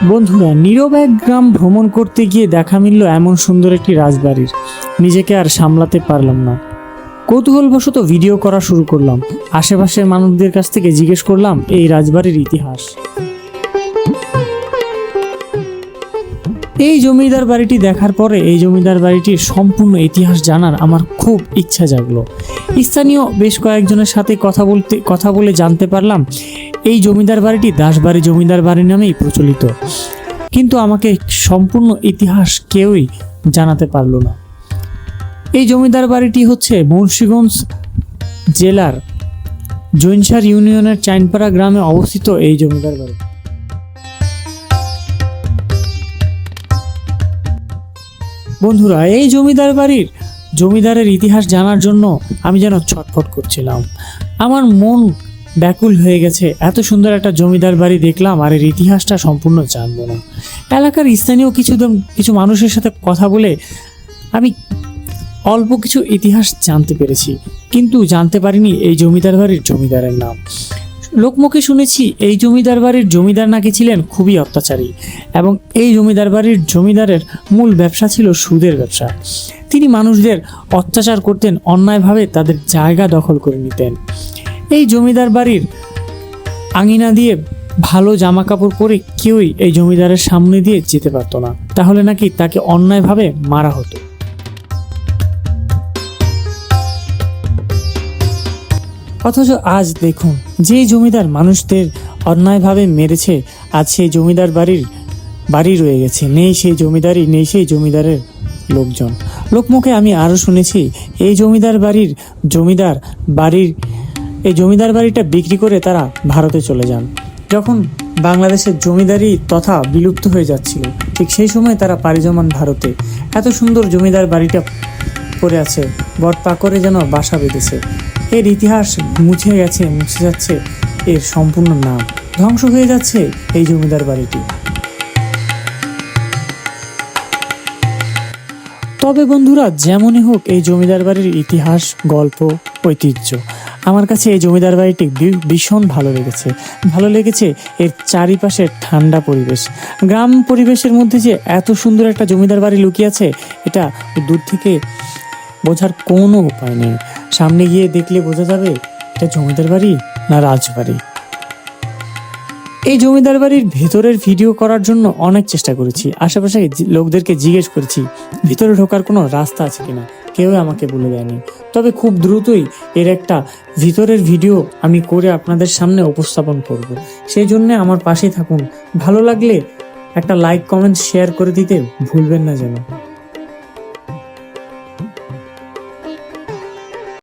বন্ধুরা, নীরব এক গ্রাম ভ্রমণ করতে গিয়ে দেখা মিলল এমন সুন্দর একটি রাজবাড়ির। নিজেকে আর সামলাতে পারলাম না, কৌতূহলবশত ভিডিও করা শুরু করলাম। আশেপাশের মানুষদের কাছ থেকে জিজ্ঞেস করলাম এই রাজবাড়ির ইতিহাস। এই জমিদার বাড়িটি দেখার পরে এই জমিদার বাড়িটির সম্পূর্ণ ইতিহাস জানার আমার খুব ইচ্ছা জাগলো। স্থানীয় বেশ কয়েকজনের সাথে কথা বলে জানতে পারলাম এই জমিদার বাড়িটি দাসবাড়ি জমিদার বাড়ি নামেই প্রচলিত, কিন্তু আমাকে সম্পূর্ণ ইতিহাস কেউই জানাতে পারলো না। এই জমিদার বাড়িটি হচ্ছে মুন্সিগঞ্জ জেলার জৈনসার ইউনিয়নের চাইনপাড়া গ্রামে অবস্থিত। এই জমিদার বাড়ি বন্ধুরা, এই জমিদার বাড়ির জমিদারের ইতিহাস জানার জন্য আমি যেন ছটফট করছিলাম। আমার মন ব্যাকুল হয়ে গেছে। এত সুন্দর একটা জমিদার বাড়ি দেখলাম আর এর ইতিহাসটা সম্পূর্ণ জানবো না। এলাকার স্থানীয় কিছু মানুষের সাথে কথা বলে আমি অল্প কিছু ইতিহাস জানতে পেরেছি, কিন্তু জানতে পারিনি এই জমিদার বাড়ির জমিদারের নাম। লোকমুখে শুনেছি এই জমিদার বাড়ির জমিদার নাকি ছিলেন খুবই অত্যাচারী, এবং এই জমিদার বাড়ির জমিদারের মূল ব্যবসা ছিল সুদের ব্যবসা। তিনি মানুষদের অত্যাচার করতেন, অন্যায়ভাবে তাদের জায়গা দখল করে নিতেন। এই জমিদার বাড়ির আঙিনা দিয়ে ভালো জামা কাপড় পরে কেউই এই জমিদারের সামনে দিয়ে যেতে পারতো না, তাহলে নাকি তাকে অন্যায়ভাবে মারা হতো। অথচ আজ দেখুন, যে জমিদার মানুষদের অন্যায়ভাবে মেরেছে, আজ সেই জমিদার বাড়ি রয়ে গেছে। নেই সেই জমিদারি, নেই সেই জমিদারের লোকজন। লোকমুখে আমি আরও শুনেছি এই জমিদার বাড়িটা বিক্রি করে তারা ভারতে চলে যান। যখন বাংলাদেশের জমিদারি তথা বিলুপ্ত হয়ে যাচ্ছিল, ঠিক সেই সময় তারা পাড়ি জমান ভারতে। এত সুন্দর জমিদার বাড়িটা পড়ে আছে, বটপাকড়ে যেন বাসা বেঁধেছে। এর ইতিহাস মুছে যাচ্ছে এর সম্পূর্ণ নাম, ধ্বংস হয়ে যাচ্ছে এই জমিদার বাড়িটি। তবে বন্ধুরা, যেমনই হোক, এই জমিদার বাড়ির ইতিহাস, গল্প, ঐতিহ্য আমার কাছে এই জমিদার বাড়িটি ভীষণ ভালো লেগেছে। এর চারিপাশের ঠান্ডা পরিবেশ, গ্রাম পরিবেশের মধ্যে যে এত সুন্দর একটা জমিদার বাড়ি লুকিয়ে আছে, এটা দূর থেকে বোঝার কোনো উপায় নেই। সামনে গিয়ে দেখলে বোঝা যাবে এটা জমিদার বাড়ি না রাজবাড়ি। এই জমিদার বাড়ির ভেতরের ভিডিও করার জন্য অনেক চেষ্টা করেছি, আশেপাশে লোকদেরকে জিজ্ঞেস করেছি ভিতরে ঢোকার কোনো রাস্তা আছে কিনা, কেউ আমাকে বলে দেয়নি। তবে খুব দ্রুতই এর একটা ভিতরের ভিডিও আমি করে আপনাদের সামনে উপস্থাপন করব। সেই জন্য আমার পাশে থাকুন। ভালো লাগলে একটা লাইক, কমেন্ট, শেয়ার করে দিতে ভুলবেন না যেন।